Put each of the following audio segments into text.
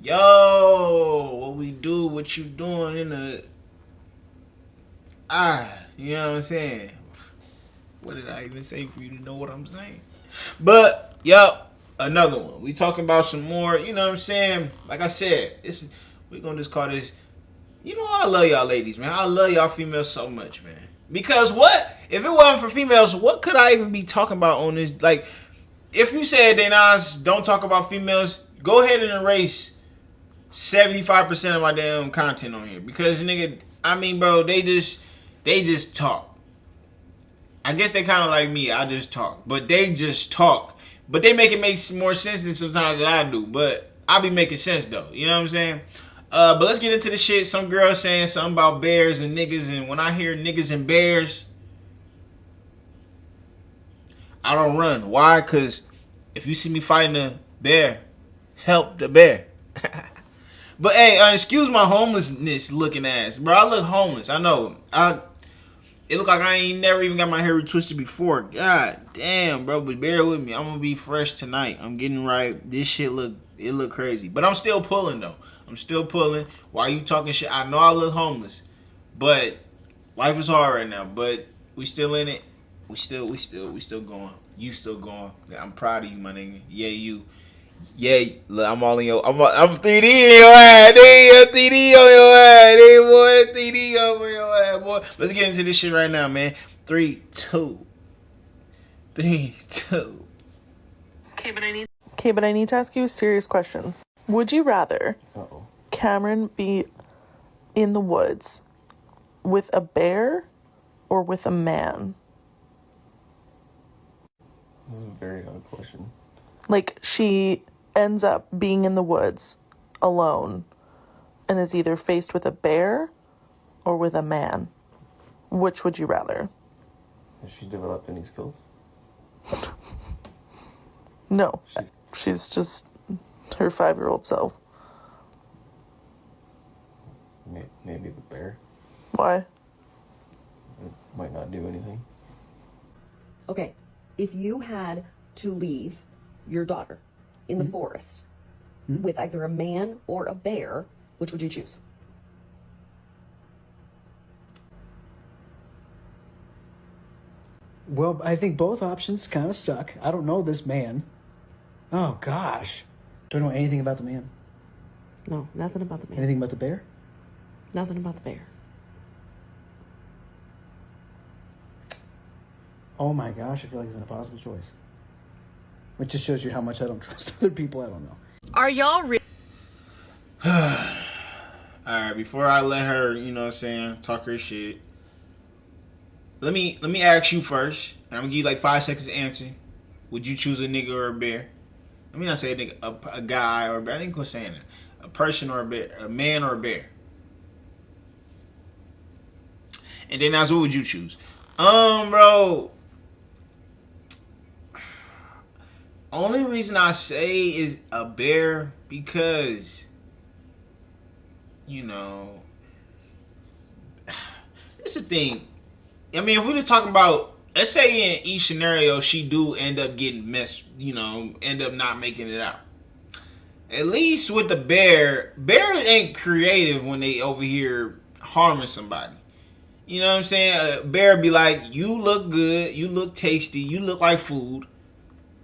Yo, what we do, what you doing in the you know what I'm saying? What did I even say for you to know what I'm saying? But yup, another one. We talking about some more, you know what I'm saying? Like I said, this is we gonna just call this. You know I love y'all ladies, man. I love y'all females so much, man. Because what? If it wasn't for females, what could I even be talking about on this? Like, if you said they Nas don't talk about females, go ahead and erase 75% of my damn content on here. Because nigga, I mean, bro, they just talk. I guess they kind of like me. I just talk, but they just talk. But they make it make more sense than sometimes that I do. But I be making sense though. You know what I'm saying? But let's get into the shit. Some girl saying something about bears and niggas, and when I hear niggas and bears, I don't run. Why? Cause if you see me fighting a bear, help the bear. But hey, excuse my homelessness looking ass, bro. I look homeless. I know. It look like I ain't never even got my hair retwisted before. God damn, bro. But bear with me. I'm gonna be fresh tonight. I'm getting right. This shit look crazy. But I'm still pulling though. I'm still pulling. Why you talking shit? I know I look homeless. But life is hard right now. But we still in it. We still going. You still going. I'm proud of you, my nigga. Yeah, you. Yeah, look, I'm all in your. I'm 3D in your ass. Nigga, 3D on your ass. Nigga, boy, 3D over your ass, boy. Let's get into this shit right now, man. 3, 2, 3, 2. Okay, but I need to ask you a serious question. Would you rather Uh-oh. Cameron be in the woods with a bear or with a man? This is a very odd question. Like, she ends up being in the woods alone and is either faced with a bear or with a man. Which would you rather? Has she developed any skills? No, she's just her 5-year-old self. Maybe the bear. Why? It might not do anything. Okay, if you had to leave your daughter in the forest with either a man or a bear, which would you choose? Well, I think both options kind of suck. I don't know this man. Oh, gosh. Don't know anything about the man. No, nothing about the bear. Anything about the bear? Nothing about the bear. Oh, my gosh. I feel like it's an impossible choice. Which just shows you how much I don't trust other people. I don't know. Are y'all real? Alright, before I let her, you know what I'm saying, talk her shit. Let me ask you first, and I'm gonna give you like 5 seconds to answer. Would you choose a nigga or a bear? Let me not say a nigga, a guy or a bear. I think we're saying that. A person or a bear, a man or a bear. And then that's what would you choose? Bro. Only reason I say is a bear because, you know, it's the thing. I mean, if we just talking about, let's say in each scenario she do end up getting messed, you know, end up not making it out. At least with the bear, bears ain't creative when they over here harming somebody. You know what I'm saying? A bear be like, you look good, you look tasty, you look like food.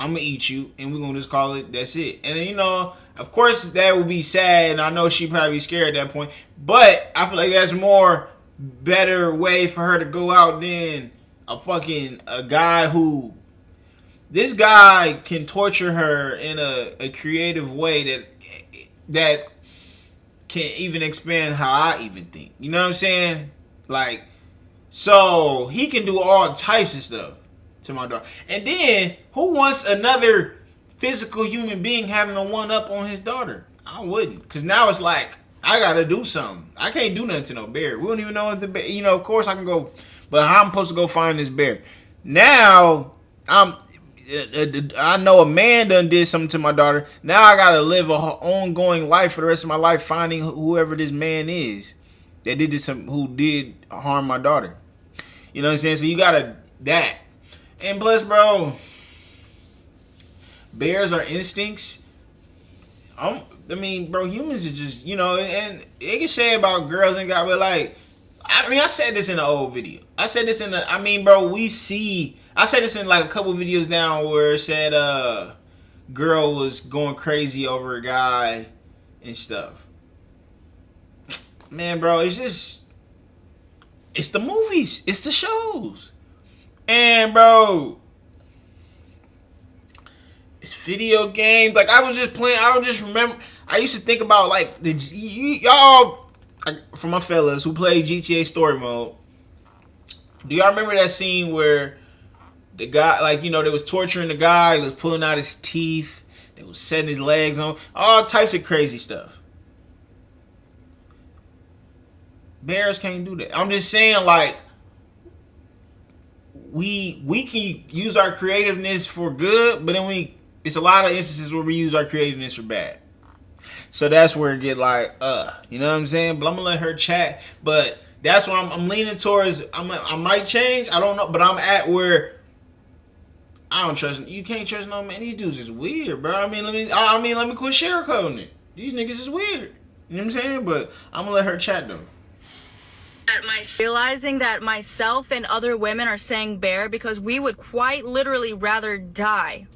I'm gonna eat you, and we're gonna just call it. That's it. And then, you know, of course, that would be sad, and I know she'd probably be scared at that point. But I feel like that's more better way for her to go out than a guy who. This guy can torture her in a creative way that can even expand how I even think. You know what I'm saying? Like, so he can do all types of stuff to my daughter. And then, who wants another physical human being having a one up on his daughter? I wouldn't. Because now it's like, I got to do something. I can't do nothing to no bear. We don't even know if the bear, you know, of course I can go, but how I'm supposed to go find this bear? Now, I know a man done did something to my daughter. Now I got to live a ongoing life for the rest of my life finding whoever this man is that did this, who did harm my daughter. You know what I'm saying? So you got to, that. And plus, bro, bears are instincts. I mean, bro, humans is just, you know, and they can say about girls and guys, but like, I mean, I said this in the old video. I said this in the, I mean, bro, I said this in like a couple videos down where it said, girl was going crazy over a guy and stuff. Man, bro, it's the movies. It's the shows. And, bro, it's video games. Like, I was just playing. I would just remember. I used to think about, like, y'all, for my fellas who play GTA Story Mode, do y'all remember that scene where the guy, like, you know, they was torturing the guy, they was pulling out his teeth, they was setting his legs on, all types of crazy stuff. Bears can't do that. I'm just saying, like, we can use our creativeness for good, but then it's a lot of instances where we use our creativeness for bad. So that's where it get like, you know what I'm saying? But I'm gonna let her chat. But that's what I'm leaning towards. I might change. I don't know, but I'm at where I don't trust. You can't trust no man. These dudes is weird, bro. Let me quit sugarcoating it. These niggas is weird. You know what I'm saying? But I'm gonna let her chat though. Realizing that myself and other women are saying bear because we would quite literally rather die.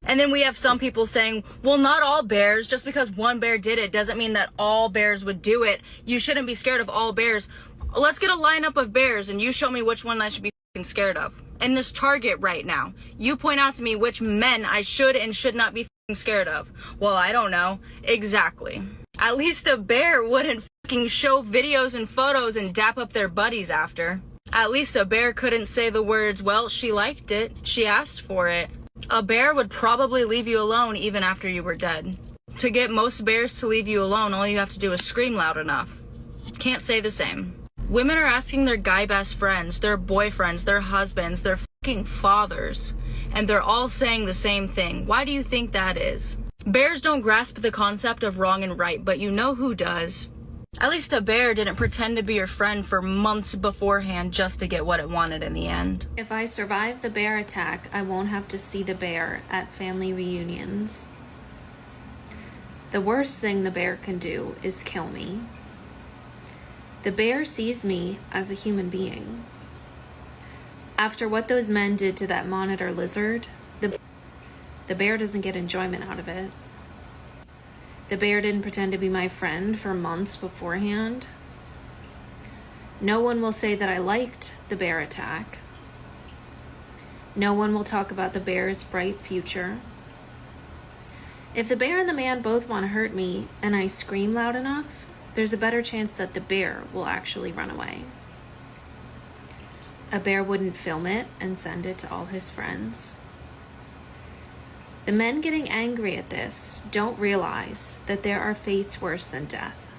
And then we have some people saying, well, not all bears, just because one bear did it doesn't mean that all bears would do it. You shouldn't be scared of all bears. Let's get a lineup of bears and you show me which one I should be scared of. In this Target right now, you point out to me which men I should and should not be scared of. Well, I don't know. Exactly. At least a bear wouldn't show videos and photos and dap up their buddies after. At least a bear couldn't say the words, well, she liked it, she asked for it. A bear would probably leave you alone even after you were dead. To get most bears to leave you alone, all you have to do is scream loud enough. Can't say the same. Women are asking their guy best friends, their boyfriends, their husbands, their fucking fathers, and they're all saying the same thing. Why do you think that is? Bears don't grasp the concept of wrong and right, but you know who does. At least a bear didn't pretend to be your friend for months beforehand just to get what it wanted in the end. If I survive the bear attack, I won't have to see the bear at family reunions. The worst thing the bear can do is kill me. The bear sees me as a human being. After what those men did to that monitor lizard, the bear doesn't get enjoyment out of it. The bear didn't pretend to be my friend for months beforehand. No one will say that I liked the bear attack. No one will talk about the bear's bright future. If the bear and the man both want to hurt me and I scream loud enough, there's a better chance that the bear will actually run away. A bear wouldn't film it and send it to all his friends. The men getting angry at this don't realize that there are fates worse than death.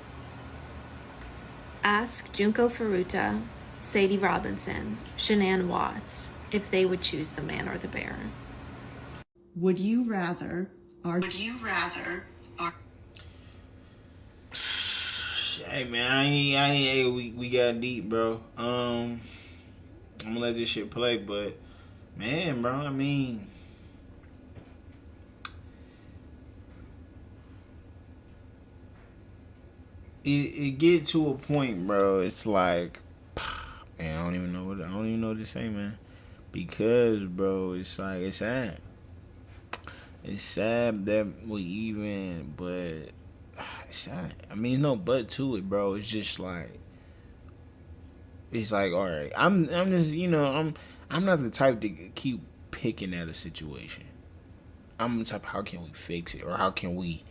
Ask Junko Furuta, Sadie Robinson, Shanann Watts if they would choose the man or the bear. Would you rather Hey man, we got deep, bro. I'm gonna let this shit play, but man, bro, I mean, it get to a point, bro. It's like, man, I don't even know what to say, man. Because, bro, it's like, it's sad. It's sad that we even, but it's sad. I mean, there's no but to it, bro. It's just like, it's like, all right, I'm just, you know, I'm not the type to keep picking at a situation. I'm the type, how can we fix it, or how can we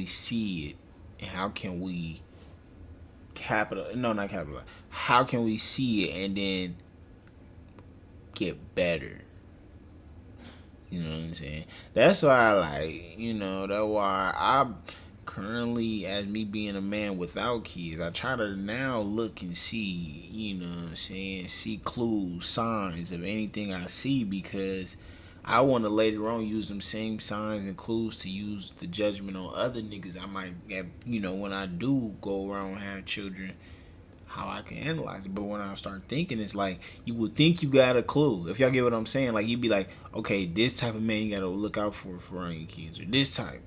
see it, and how can we how can we see it and then get better? You know what I'm saying? That's why I like, you know, that's why I currently, as me being a man without kids, I try to now look and see, you know what I'm saying, see clues, signs of anything I see, because I want to later on use them same signs and clues to use the judgment on other niggas I might have, you know, when I do go around and have children, how I can analyze it. But when I start thinking, it's like, you would think you got a clue. If y'all get what I'm saying, like, you'd be like, okay, this type of man you got to look out for around your kids, or this type.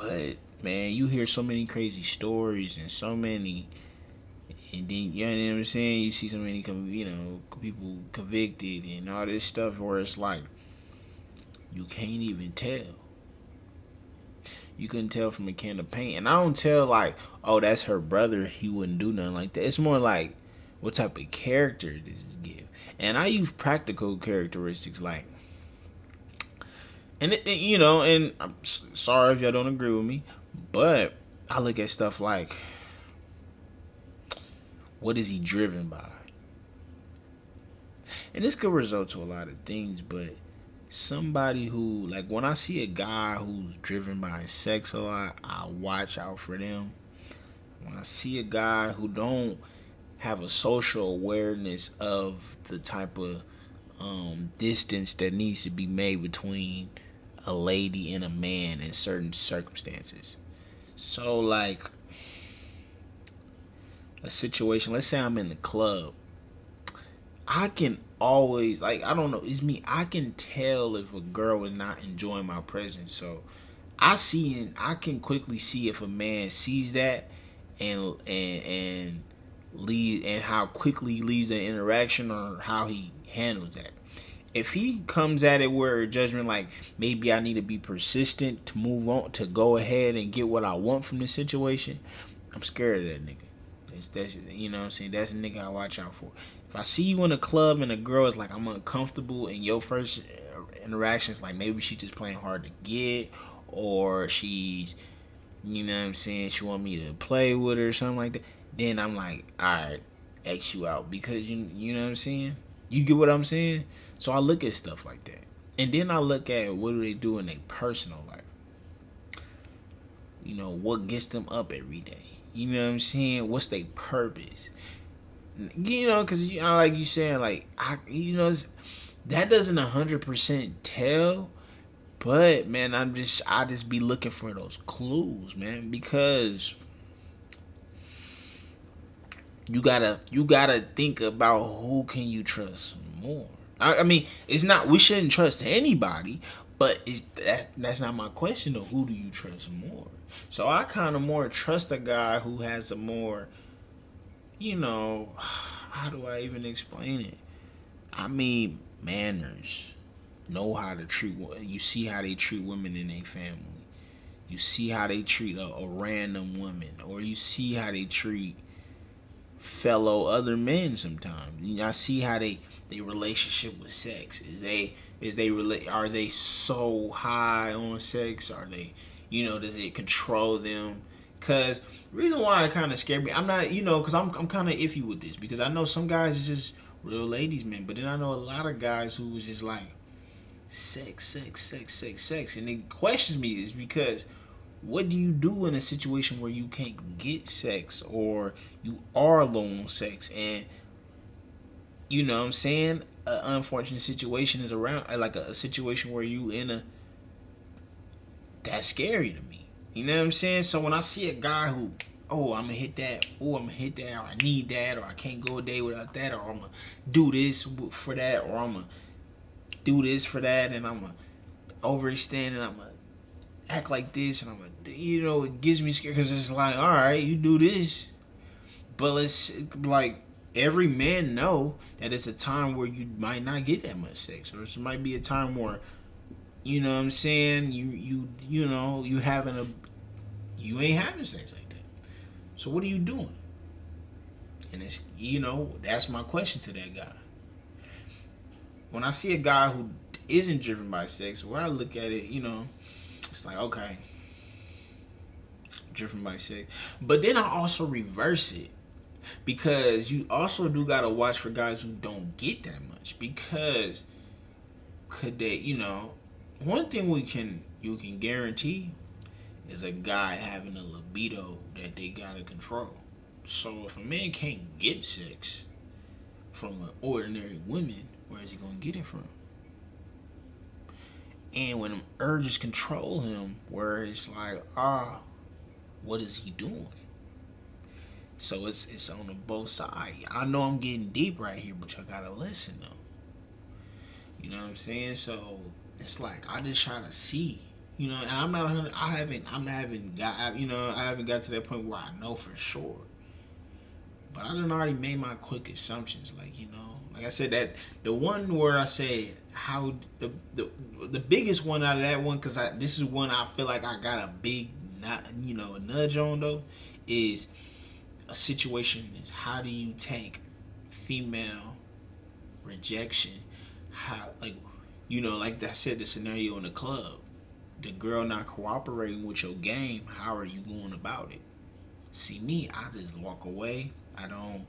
But man, you hear so many crazy stories and so many, and then you know what I'm saying. You see so many, people convicted and all this stuff where it's like you can't even tell. You couldn't tell from a can of paint, and I don't tell like, oh, that's her brother. He wouldn't do nothing like that. It's more like, what type of character does this give? And I use practical characteristics like, and and I'm sorry if y'all don't agree with me, but I look at stuff like, what is he driven by? And this could result to a lot of things, but somebody who, like, when I see a guy who's driven by sex a lot, I watch out for them. When I see a guy who don't have a social awareness of the type of distance that needs to be made between a lady and a man in certain circumstances. So, like, a situation, let's say I'm in the club, I can always, like, I don't know, it's me, I can tell if a girl is not enjoying my presence. So I can quickly see if a man sees that and leave, and how quickly he leaves the interaction or how he handles that. If he comes at it where judgment, like, maybe I need to be persistent to move on, to go ahead and get what I want from this situation, I'm scared of that nigga. That's you know what I'm saying? That's a nigga I watch out for. If I see you in a club and a girl is like, I'm uncomfortable, and your first interaction is like, maybe she just playing hard to get, or she's, you know what I'm saying, she want me to play with her or something like that, then I'm like, alright, X you out, because you know what I'm saying? You get what I'm saying? So I look at stuff like that. And then I look at what do they do in their personal life. You know, what gets them up every day. You know what I'm saying? What's their purpose? You know, because, like you saying, like, that doesn't 100% tell. But, man, I just be looking for those clues, man. Because you gotta think about who can you trust more. I mean, it's not, we shouldn't trust anybody, but that's not my question though. Who do you trust more? So I kind of more trust a guy who has a more, how do I even explain it? I mean, manners. Know how to treat. You see how they treat women in their family. You see how they treat a random woman, or you see how they treat fellow other men sometimes. I see how they relationship with sex. Are they so high on sex? Are they, does it control them? Because the reason why it kind of scared me, I'm not, because I'm kind of iffy with this, because I know some guys is just real ladies men, but then I know a lot of guys who was just like sex, and it questions me is because what do you do in a situation where you can't get sex, or you are low on sex, and you know what I'm saying, an unfortunate situation is around, like a situation where you in a, that's scary to me. You know what I'm saying? So when I see a guy who, I'm gonna hit that, or I need that, or I can't go a day without that, or I'm gonna do this for that, or I'm gonna do this for that, and I'm gonna overextend, and I'm gonna act like this, and I'm gonna, it gives me scared, because it's like, all right, you do this, but let's, like, every man know that it's a time where you might not get that much sex, or it might be a time where, you know what I'm saying, you ain't having sex like that. So what are you doing? And it's, that's my question to that guy. When I see a guy who isn't driven by sex, where I look at it, it's like, okay, driven by sex. But then I also reverse it, because you also do gotta watch for guys who don't get that much, because could they, one thing you can guarantee is a guy having a libido that they gotta control. So if a man can't get sex from an ordinary woman, where is he gonna get it from? And when urges control him, where it's like, what is he doing? So it's on the both sides. I know I'm getting deep right here, but y'all gotta listen though. You know what I'm saying? So it's like, I just try to see You know, and I'm not 100. I haven't got to that point where I know for sure. But I done already made my quick assumptions. Like, you know, like I said, that the one where I said how the biggest one out of that one, because this is one I feel like I got a big, a nudge on though, is a situation is how do you take female rejection? How, like, you know, like I said, the scenario in the club, the girl not cooperating with your game. How are you going about it? See me, I just walk away. I don't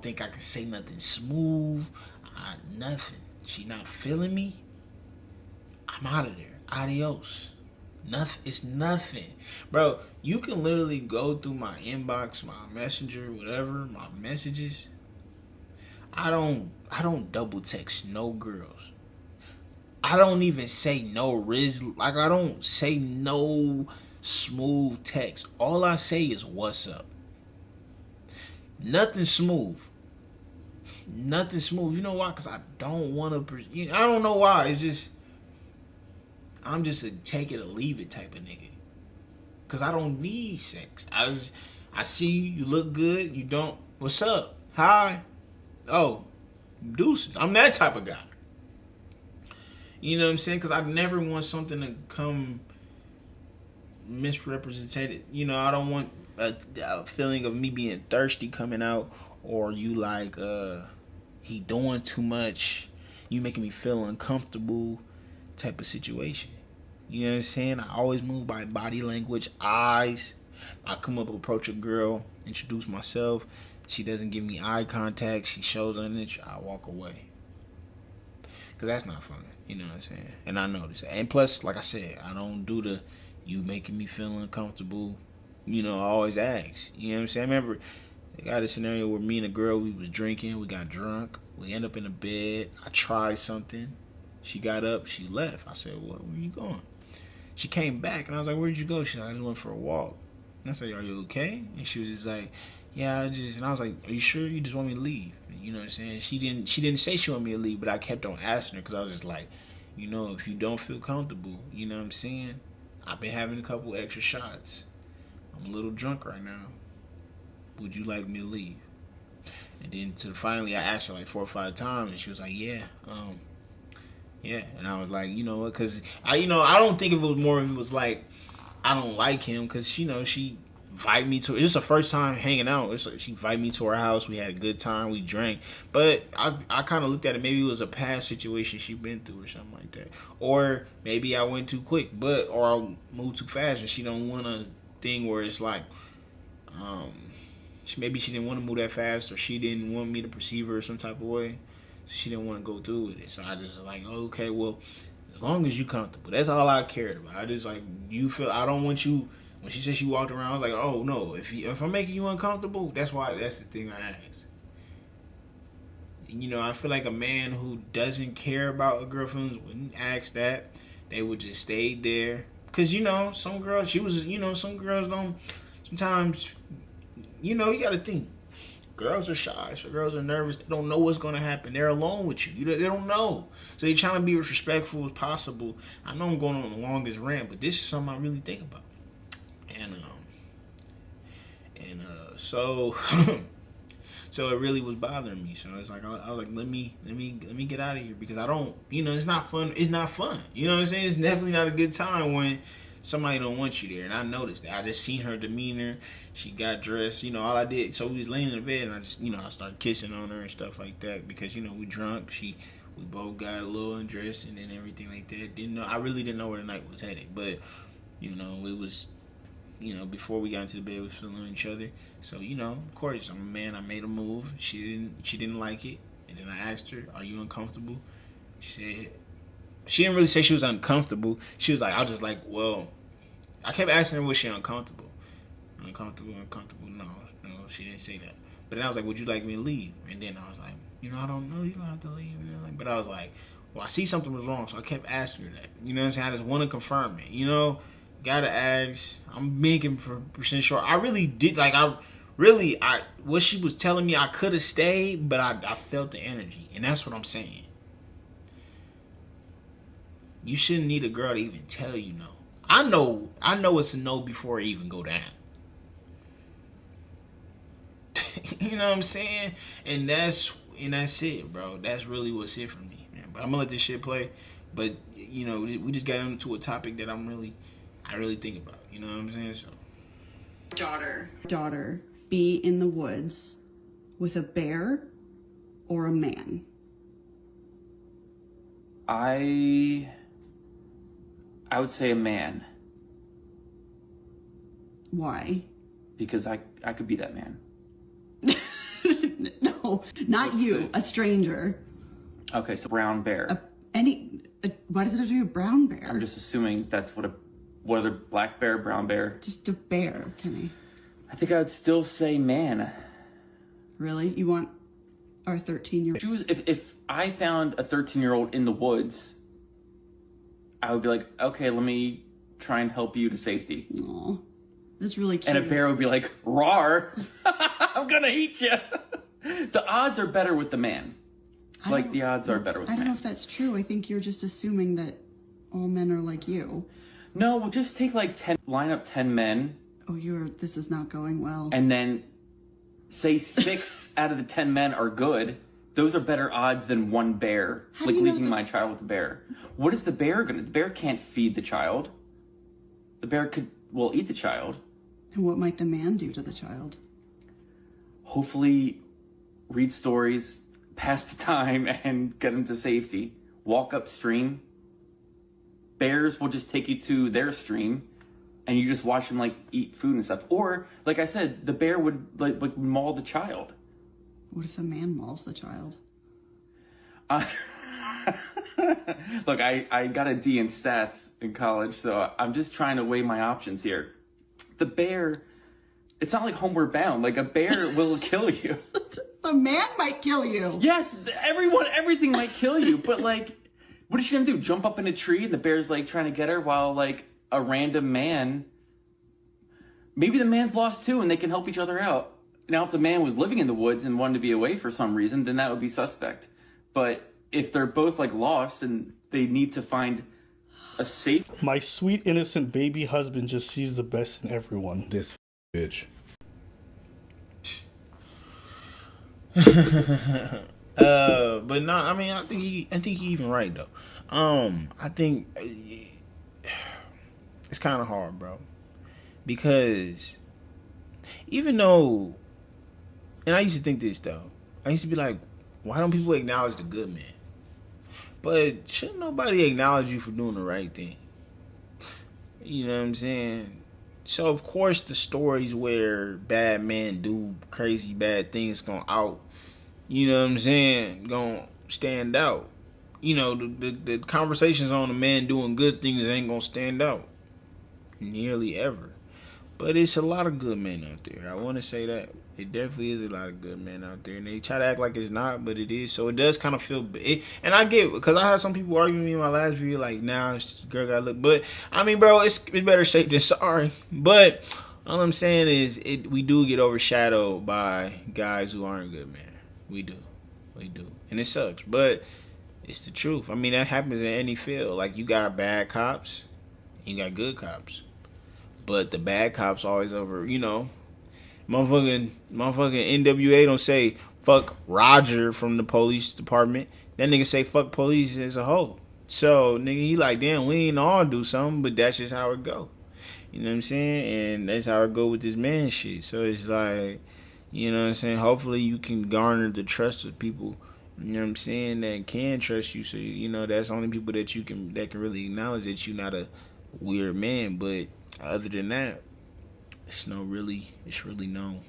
think I can say nothing smooth. Nothing. She not feeling me. I'm out of there. Adios. Nothing. It's nothing, bro. You can literally go through my inbox, my messenger, whatever, my messages. I don't double text no girls. I don't even say no like I don't say no smooth text. All I say is what's up. Nothing smooth. Nothing smooth. You know why? Because I don't want to. I don't know why. It's just I'm just a take it or leave it type of nigga. Because I don't need sex. I see you look good. You don't. What's up? Hi. Oh, deuces. I'm that type of guy. You know what I'm saying? Because I never want something to come misrepresented. You know, I don't want a feeling of me being thirsty coming out, or you like he doing too much, you making me feel uncomfortable type of situation. You know what I'm saying? I always move by body language, eyes. I come up, approach a girl, introduce myself. She doesn't give me eye contact. She shows an inch. I walk away. Because that's not fun. You know what I'm saying? And I know this. And plus, like I said, I don't do the you making me feel uncomfortable. You know, I always ask. You know what I'm saying? I remember I got a scenario where me and a girl, we was drinking. We got drunk. We end up in a bed. I tried something. She got up. She left. I said, where you going? She came back. And I was like, where'd you go? She said, I just went for a walk. And I said, are you okay? And she was just like, yeah, and I was like, are you sure you just want me to leave? You know what I'm saying? She didn't say she wanted me to leave, but I kept on asking her because I was just like, you know, if you don't feel comfortable, you know what I'm saying? I've been having a couple extra shots. I'm a little drunk right now. Would you like me to leave? And then finally I asked her like 4 or 5 times, and she was like, yeah. And I was like, you know what? Because I don't think if it was more if it was like I don't like him, because you know she invited me to. It was the first time hanging out. It's like she invited me to her house. We had a good time. We drank. But I kind of looked at it. Maybe it was a past situation she been through or something like that. Or maybe I went too quick, or I moved too fast, and she don't want a thing where it's like, maybe she didn't want to move that fast, or she didn't want me to perceive her some type of way, so she didn't want to go through with it. So I just like, okay, well, as long as you comfortable, that's all I cared about. I just like, you feel. I don't want you. When she said she walked around, I was like, oh no, if I'm making you uncomfortable, that's the thing I asked. You know, I feel like a man who doesn't care about a girlfriend wouldn't ask that. They would just stay there. Because, you know, some girls, some girls don't, sometimes, you know, you got to think. Girls are shy, so girls are nervous. They don't know what's going to happen. They're alone with you. They don't know. So they're trying to be as respectful as possible. I know I'm going on the longest rant, but this is something I really think about. So so it really was bothering me. So it's like I was like, let me get out of here, because I don't, it's not fun. It's not fun. You know what I'm saying? It's definitely not a good time when somebody don't want you there. And I noticed that. I just seen her demeanor. She got dressed. All I did. So we was laying in the bed, and I just I started kissing on her and stuff like that, because we drunk. We both got a little undressed and everything like that. I really didn't know where the night was headed, but it was. Before we got into the bed, we was feeling each other. So, of course, I'm a man. I made a move. She didn't like it. And then I asked her, are you uncomfortable? She said, she didn't really say she was uncomfortable. She was like, I was just like, well, I kept asking her, was she uncomfortable? Uncomfortable. No, she didn't say that. But then I was like, would you like me to leave? And then I was like, I don't know. You don't have to leave. But I was like, well, I see something was wrong. So I kept asking her that. You know what I'm saying? I just want to confirm it. Gotta ask. I'm making for percent sure. I really did. Like, what she was telling me, I could have stayed, but I felt the energy. And that's what I'm saying. You shouldn't need a girl to even tell you no. I know it's a no before it even go down. You know what I'm saying? And that's it, bro. That's really what's it for me, man. But I'm gonna let this shit play. But you know, we just got into a topic that I really think about. You know what I'm saying? So, Daughter, be in the woods with a bear or a man? I would say a man. Why? Because I could be that man. No, not you, a stranger. Okay, so brown bear. Why does it have to be a brown bear? I'm just assuming that's what other black bear, brown bear. Just a bear, Kenny. I think I would still say man. Really? You want our 13-year-old? If I found a 13-year-old in the woods, I would be like, okay, let me try and help you to safety. Aw, that's really cute. And a bear would be like, "Rawr, I'm gonna eat you." The odds are better with the man. The odds are better with the man. I don't know if that's true. I think you're just assuming that all men are like you. No, we'll just take line up 10 men. Oh, this is not going well. And then say 6 out of the 10 men are good. Those are better odds than one bear. Like leaving my child with a bear. What is the bear gonna? The bear can't feed the child. The bear will eat the child. And what might the man do to the child? Hopefully read stories, pass the time, and get them to safety. Walk upstream. Bears will just take you to their stream, and you just watch them eat food and stuff. Or, like I said, the bear would like maul the child. What if the man mauls the child? Look, I got a D in stats in college, so I'm just trying to weigh my options here. The bear, it's not like Homeward Bound. Like, a bear will kill you. The man might kill you. Yes, everything might kill you, but what is she gonna do? Jump up in a tree and the bear's trying to get her while a random man, maybe the man's lost too and they can help each other out. Now, if the man was living in the woods and wanted to be away for some reason, then that would be suspect. But if they're both lost and they need to find a safe... My sweet innocent baby husband just sees the best in everyone. This bitch. But no, I mean, I think he even right though. I think it's kind of hard, bro, because even though, and I used to think this though, I used to be like, why don't people acknowledge the good man? But shouldn't nobody acknowledge you for doing the right thing? You know what I'm saying? So of course the stories where bad men do crazy bad things gonna out, you know what I'm saying, gonna stand out. You know, the conversations on the men doing good things ain't gonna stand out nearly ever. But it's a lot of good men out there. I want to say that. It definitely is a lot of good men out there. And they try to act like it's not, but it is. So it does kind of feel... And I get... Because I had some people arguing with me in my last video, nah, girl gotta look... But, I mean, bro, it's better safe than sorry. But all I'm saying is we do get overshadowed by guys who aren't good, man. We do. And it sucks. But it's the truth. I mean, that happens in any field. You got bad cops. You got good cops. But the bad cops always over, motherfucking NWA don't say fuck Roger from the police department. That nigga say fuck police as a whole. So nigga, he damn, we ain't all do something, but that's just how it go. You know what I'm saying? And that's how it go with this man shit. So it's you know what I'm saying? Hopefully you can garner the trust of people, you know what I'm saying, that can trust you. So that's only people that can really acknowledge that you're not a weird man. But other than that, it's really no.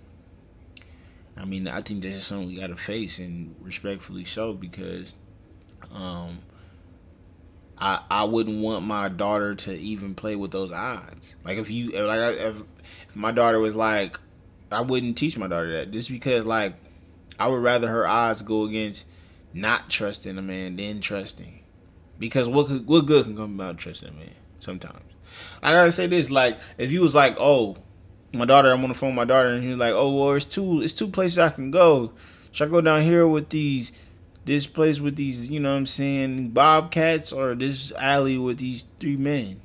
I mean, I think that's something we gotta face, and respectfully so, because I wouldn't want my daughter to even play with those odds. If my daughter was I wouldn't teach my daughter that, just because I would rather her odds go against not trusting a man than trusting, because what good can come about trusting a man sometimes. I gotta say this, if you was oh, my daughter, I'm on the phone with my daughter, and he was oh, well, it's two places I can go. Should I go down here with these this place with these, you know what I'm saying, bobcats, or this alley with these 3 men?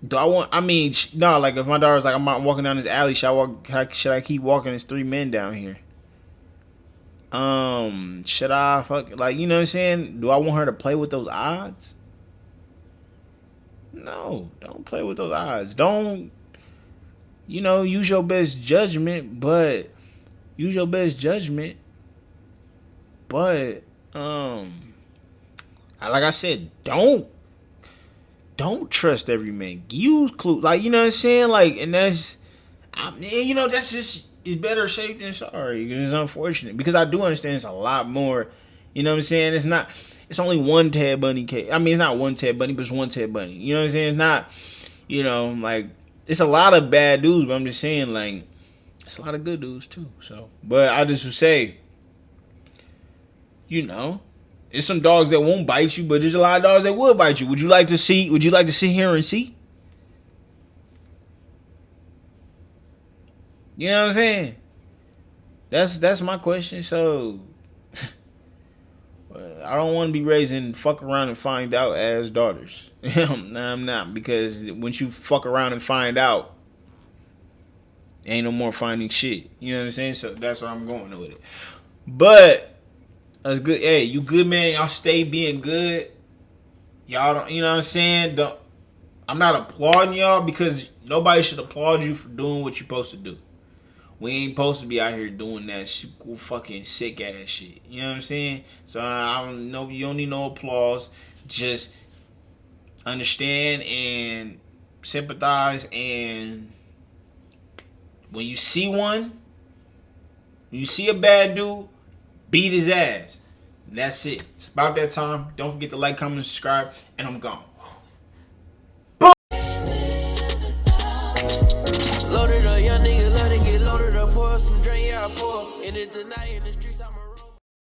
Do I want? I mean, no. Like if my daughter's like, I'm out walking down this alley, should I keep walking? There's 3 men down here. Should I fuck? Like, you know what I'm saying? Do I want her to play with those odds? No, don't play with those odds. Don't, use your best judgment, but like I said, don't trust every man. Use clue, like, you know what I'm saying, like, and that's just, it's better safe than sorry. It's unfortunate because I do understand it's a lot more. You know what I'm saying? It's only one Ted Bundy case. I mean, it's not one Ted Bundy, but it's one Ted Bundy. You know what I'm saying? It's not, like, it's a lot of bad dudes, but I'm just saying, like, it's a lot of good dudes too. So, but I just would say, it's some dogs that won't bite you, but there's a lot of dogs that will bite you. Would you like to sit here and see? You know what I'm saying? That's my question. So I don't want to be raising fuck around and find out ass daughters. Nah, I'm not, because once you fuck around and find out, ain't no more finding shit. You know what I'm saying? So that's where I'm going with it. But that's good. Hey, you good, man. Y'all stay being good. Y'all don't, you know what I'm saying? I'm not applauding y'all, because nobody should applaud you for doing what you're supposed to do. We ain't supposed to be out here doing that fucking sick ass shit. You know what I'm saying? So I don't know. You don't need no applause. Just understand and sympathize. And when you see a bad dude, beat his ass. And that's it. It's about that time. Don't forget to like, comment, and subscribe. And I'm gone. Loaded up, young nigga, let it get loaded up, pour some drink, yeah, I pour. In it tonight, in the streets, I'm